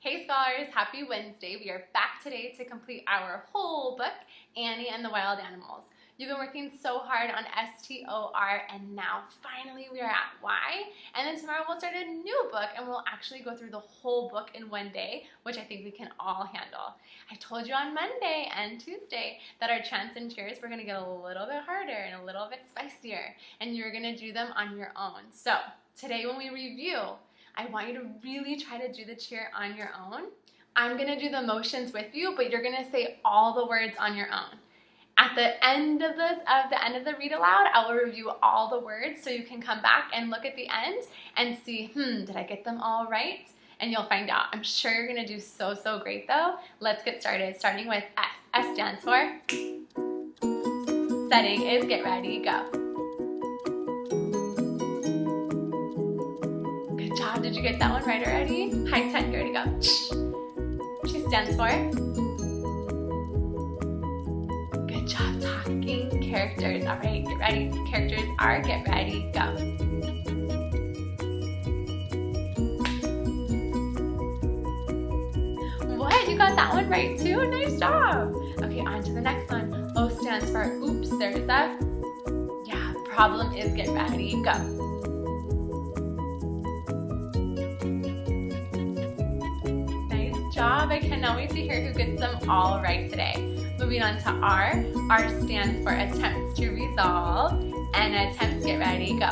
Hey scholars, happy Wednesday. We are back today to complete our whole book, Annie and the Wild Animals. You've been working so hard on STOR and now finally we are at Y. And then tomorrow we'll start a new book and we'll actually go through the whole book in one day, which I think we can all handle. I told you on Monday and Tuesday that our chants and cheers were going to get a little bit harder and a little bit spicier and you're going to do them on your own. So today when we review, I want you to really try to do the cheer on your own. I'm going to do the motions with you, but you're going to say all the words on your own. At the end of the read aloud, I will review all the words so you can come back and look at the end and see, did I get them all right? And you'll find out. I'm sure you're going to do so great though. Let's get started, starting with S. S stands for setting is get ready, go. Good job. Did you get that one right already? High 10, ready, go. She stands for good job talking characters. All right, get ready. Characters are get ready, go. What? You got that one right too? Nice job. Okay, on to the next one. O stands for oops. There's a problem is get ready, go. Nice job. I cannot wait to hear who gets them all right today. Moving on to R. R stands for attempts to resolve, and attempts get ready, go.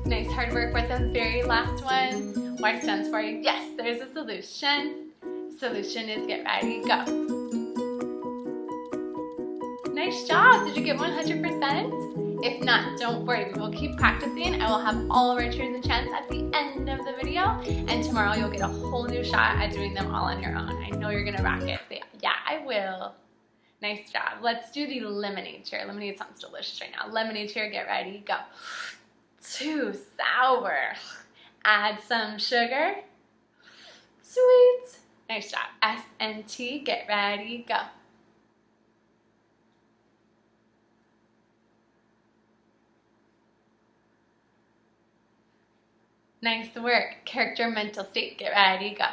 Nice hard work with the very last one. Y stands for yes, there's a solution. Solution is get ready, go. Nice job. Did you get 100%? If not, don't worry. We will keep practicing. I will have all of our cheers and chants at the end of the video. And tomorrow you'll get a whole new shot at doing them all on your own. I know you're going to rock it. Say, yeah, I will. Nice job. Let's do the lemonade cheer. Lemonade sounds delicious right now. Lemonade cheer, get ready, go. Too sour. Add some sugar. Sweet. Nice job. S and T, get ready, go. Nice work. Character, mental state, get ready, go.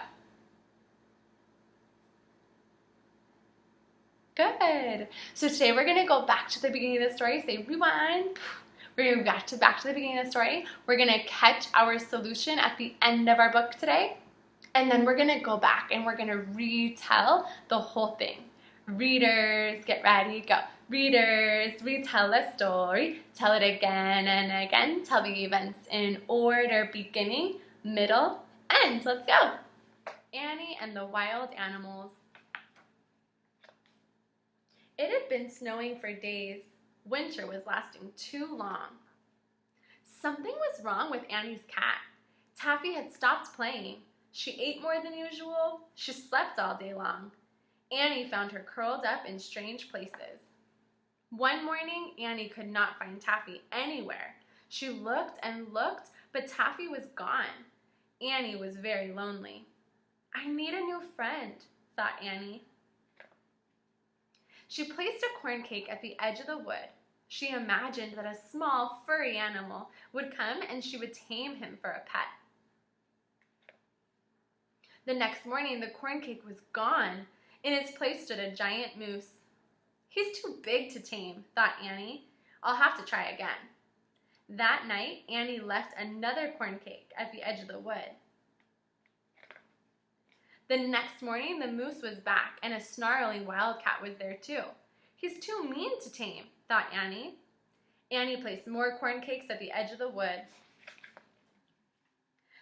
Good. So today we're going to go back to the beginning of the story. Say rewind. We're going to go back to the beginning of the story. We're going to catch our solution at the end of our book today. And then we're going to go back and we're going to retell the whole thing. Readers, get ready, go. Readers, retell a story. Tell it again and again. Tell the events in order, beginning, middle, end. Let's go. Annie and the Wild Animals. It had been snowing for days. Winter was lasting too long. Something was wrong with Annie's cat. Taffy had stopped playing. She ate more than usual. She slept all day long. Annie found her curled up in strange places. One morning, Annie could not find Taffy anywhere. She looked and looked, but Taffy was gone. Annie was very lonely. I need a new friend, thought Annie. She placed a corn cake at the edge of the wood. She imagined that a small, furry animal would come and she would tame him for a pet. The next morning, the corn cake was gone. In its place stood a giant moose. He's too big to tame, thought Annie. I'll have to try again. That night, Annie left another corn cake at the edge of the wood. The next morning, the moose was back, and a snarling wildcat was there too. He's too mean to tame, thought Annie. Annie placed more corn cakes at the edge of the wood.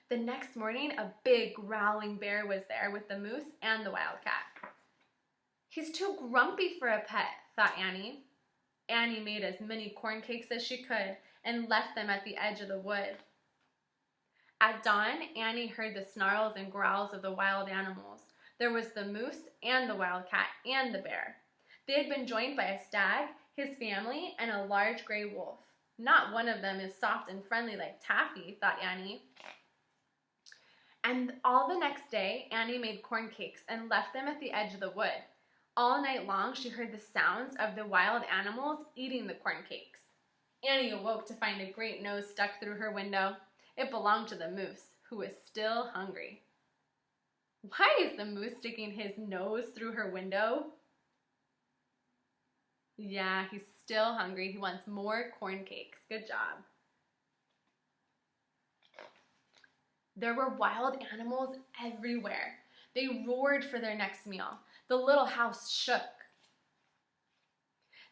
The next morning, a big growling bear was there with the moose and the wildcat. He's too grumpy for a pet, thought Annie. Annie made as many corn cakes as she could and left them at the edge of the wood. At dawn, Annie heard the snarls and growls of the wild animals. There was the moose and the wildcat and the bear. They had been joined by a stag, his family, and a large gray wolf. Not one of them is soft and friendly like Taffy, thought Annie. And all the next day, Annie made corn cakes and left them at the edge of the wood. All night long, she heard the sounds of the wild animals eating the corn cakes. Annie awoke to find a great nose stuck through her window. It belonged to the moose, who was still hungry. Why is the moose sticking his nose through her window? Yeah, he's still hungry. He wants more corn cakes. Good job. There were wild animals everywhere. They roared for their next meal. The little house shook.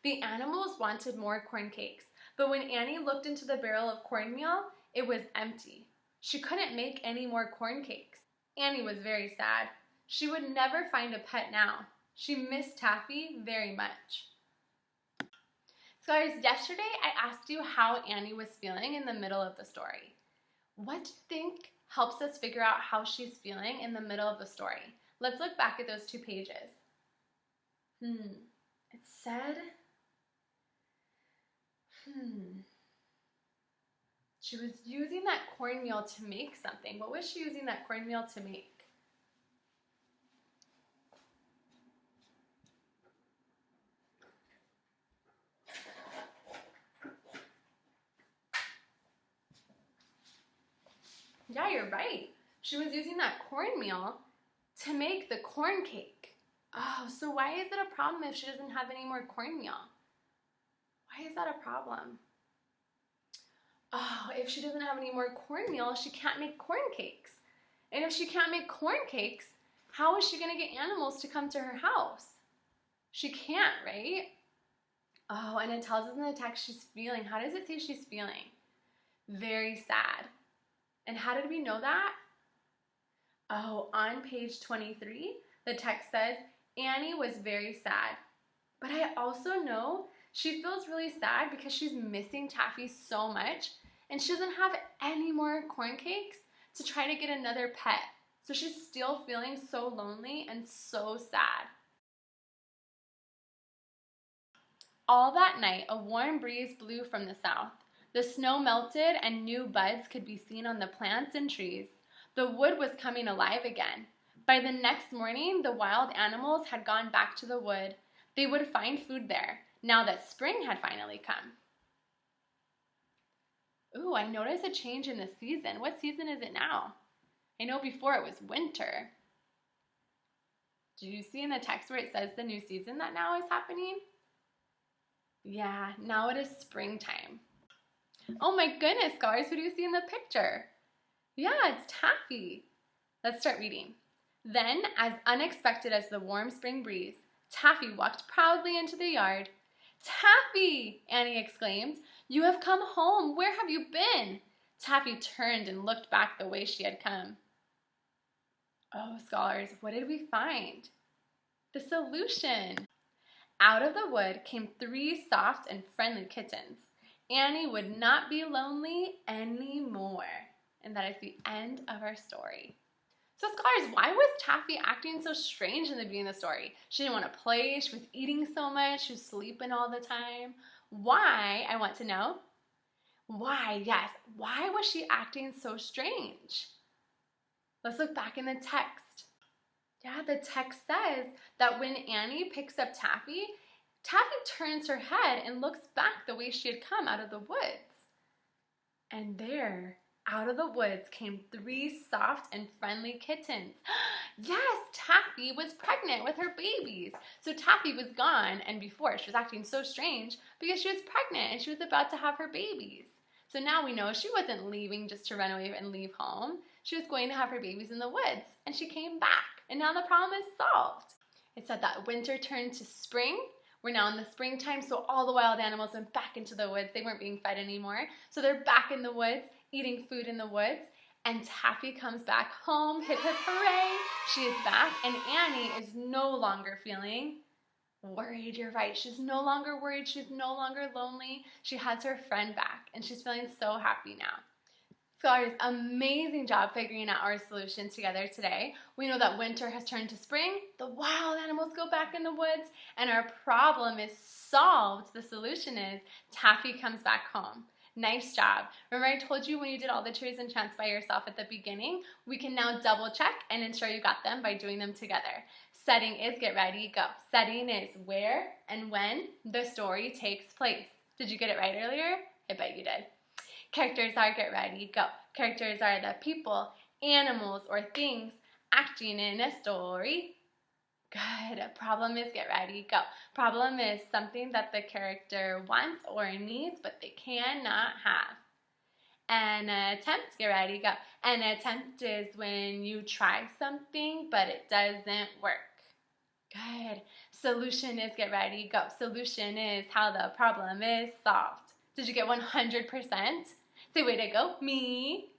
The animals wanted more corn cakes, but when Annie looked into the barrel of cornmeal, it was empty. She couldn't make any more corn cakes. Annie was very sad. She would never find a pet now. She missed Taffy very much. So guys, yesterday I asked you how Annie was feeling in the middle of the story. What do you think helps us figure out how she's feeling in the middle of the story? Let's look back at those 2 pages. It said, she was using that cornmeal to make something. What was she using that cornmeal to make? Yeah, you're right. She was using that cornmeal to make the corn cake. Oh, so why is it a problem if she doesn't have any more cornmeal? Why is that a problem? Oh, if she doesn't have any more cornmeal, she can't make corn cakes. And if she can't make corn cakes, how is she going to get animals to come to her house? She can't, right? Oh, and it tells us in the text she's feeling. How does it say she's feeling? Very sad. And how did we know that? Oh, on page 23, the text says, Annie was very sad. But I also know she feels really sad because she's missing Taffy so much, and she doesn't have any more corn cakes to try to get another pet. So she's still feeling so lonely and so sad. All that night, a warm breeze blew from the south. The snow melted and new buds could be seen on the plants and trees. The wood was coming alive again. By the next morning, the wild animals had gone back to the wood. They would find food there, now that spring had finally come. Ooh, I noticed a change in the season. What season is it now? I know before it was winter. Did you see in the text where it says the new season that now is happening? Yeah, now it is springtime. Oh my goodness, scholars, who do you see in the picture? Yeah, it's Taffy. Let's start reading. Then, as unexpected as the warm spring breeze, Taffy walked proudly into the yard. Taffy! Annie exclaimed. You have come home. Where have you been? Taffy turned and looked back the way she had come. Oh, scholars, what did we find? The solution. Out of the wood came 3 soft and friendly kittens. Annie would not be lonely anymore. And that is the end of our story. So scholars, why was Taffy acting so strange in the beginning of the story? She didn't want to play, she was eating so much, she was sleeping all the time. Why, I want to know. Why, yes, why was she acting so strange? Let's look back in the text. Yeah, the text says that when Annie picks up Taffy, Taffy turns her head and looks back the way she had come out of the woods. And there, out of the woods came 3 soft and friendly kittens. Yes, Taffy was pregnant with her babies. So Taffy was gone, and before she was acting so strange because she was pregnant and she was about to have her babies. So now we know she wasn't leaving just to run away and leave home. She was going to have her babies in the woods, and she came back, and now the problem is solved. It said that winter turned to spring. We're now in the springtime, so all the wild animals went back into the woods. They weren't being fed anymore. So they're back in the woods, eating food in the woods, and Taffy comes back home. Hip, hip, hooray! She is back, and Annie is no longer feeling worried. You're right. She's no longer worried. She's no longer lonely. She has her friend back, and she's feeling so happy now. Scholars, amazing job figuring out our solutions together today. We know that winter has turned to spring, the wild animals go back in the woods, and our problem is solved. The solution is Taffy comes back home. Nice job. Remember I told you when you did all the trees and chants by yourself at the beginning, we can now double check and ensure you got them by doing them together. Setting is get ready, go. Setting is where and when the story takes place. Did you get it right earlier? I bet you did. Characters are get ready, go. Characters are the people, animals, or things acting in a story. Good. Problem is, get ready, go. Problem is something that the character wants or needs, but they cannot have. An attempt, get ready, go. An attempt is when you try something, but it doesn't work. Good. Solution is, get ready, go. Solution is how the problem is solved. Did you get 100%? Say, way to go, me.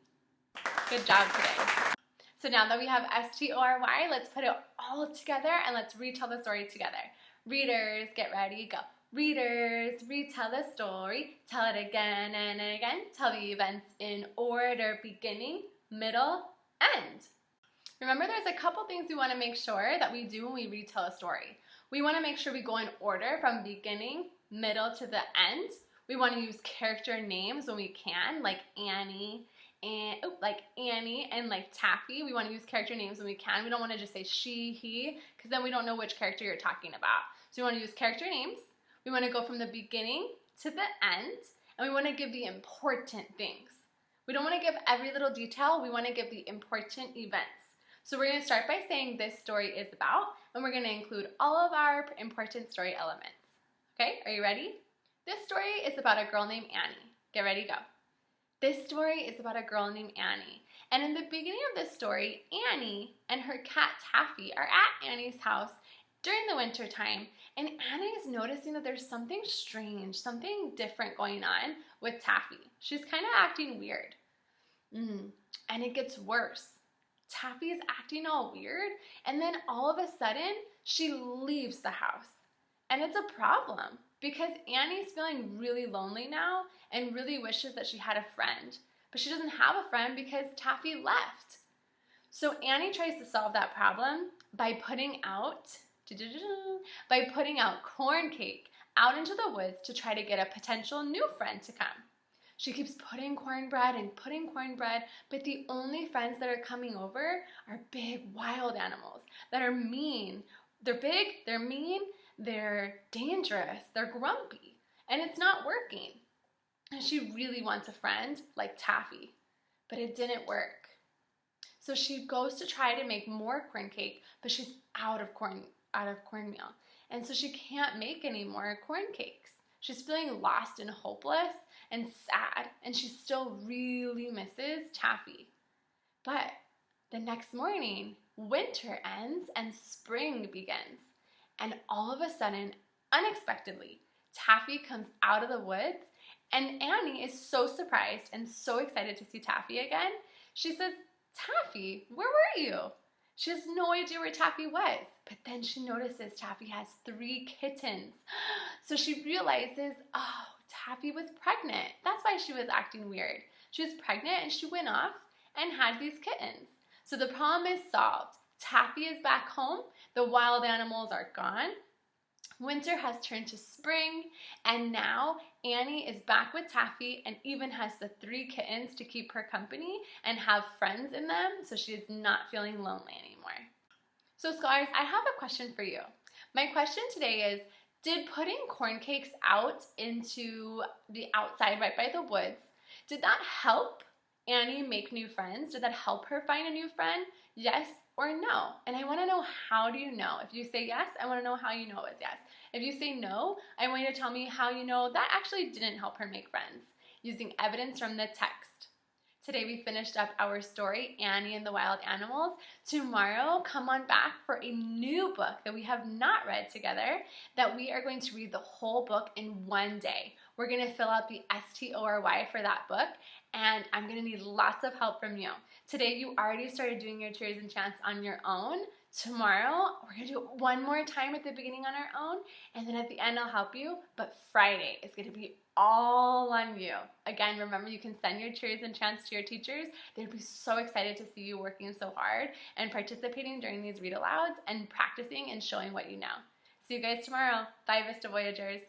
Good job today. So now that we have S-T-O-R-Y, let's put it all together and let's retell the story together. Readers, get ready, go. Readers, retell the story. Tell it again and again. Tell the events in order, beginning, middle, end. Remember, there's a couple things we want to make sure that we do when we retell a story. We want to make sure we go in order from beginning, middle to the end. We want to use character names when we can, like Annie and like Taffy. We want to use character names when we can. We don't want to just say she, he, because then we don't know which character you're talking about. So we want to use character names. We want to go from the beginning to the end, and we want to give the important things. We don't want to give every little detail. We want to give the important events. So we're going to start by saying this story is about, and we're going to include all of our important story elements. Okay, are you ready? This story is about a girl named Annie. Get ready, go. This story is about a girl named Annie. And in the beginning of this story, Annie and her cat Taffy are at Annie's house during the winter time, and Annie is noticing that there's something strange, something different going on with Taffy. She's kind of acting weird. And it gets worse. Taffy is acting all weird, and then all of a sudden, she leaves the house. And it's a problem because Annie's feeling really lonely now and really wishes that she had a friend. But she doesn't have a friend because Taffy left. So Annie tries to solve that problem by putting out corn cake out into the woods to try to get a potential new friend to come. She keeps putting cornbread, but the only friends that are coming over are big wild animals that are mean. They're big, they're mean, they're dangerous, they're grumpy, and it's not working. And she really wants a friend like Taffy, but it didn't work. So she goes to try to make more corn cake, but she's out of cornmeal. And so she can't make any more corn cakes. She's feeling lost and hopeless and sad, and she still really misses Taffy. But the next morning, winter ends and spring begins. And all of a sudden, unexpectedly, Taffy comes out of the woods, and Annie is so surprised and so excited to see Taffy again. She says, "Taffy, where were you?" She has no idea where Taffy was, but then she notices Taffy has 3 kittens. So she realizes, oh, Taffy was pregnant. That's why she was acting weird. She was pregnant and she went off and had these kittens. So the problem is solved. Taffy is back home. The wild animals are gone. Winter has turned to spring, and now Annie is back with Taffy and even has the 3 kittens to keep her company and have friends in them, so she is not feeling lonely anymore. So scholars, I have a question for you. My question today is, did putting corn cakes out into the outside right by the woods, did that help Annie make new friends? Did that help her find a new friend? Yes or no? And I want to know, how do you know? If you say yes, I want to know how you know it was yes. If you say no, I want you to tell me how you know that actually didn't help her make friends, using evidence from the text. Today we finished up our story, Annie and the Wild Animals. Tomorrow, come on back for a new book that we have not read together, that we are going to read the whole book in one day. We're going to fill out the STORY for that book, and I'm going to need lots of help from you. Today you already started doing your cheers and chants on your own. Tomorrow, we're going to do it one more time at the beginning on our own, and then at the end I'll help you, but Friday is going to be all on you. Again, remember, you can send your cheers and chants to your teachers. They'd be so excited to see you working so hard and participating during these read-alouds and practicing and showing what you know. See you guys tomorrow. Bye, Vista Voyagers.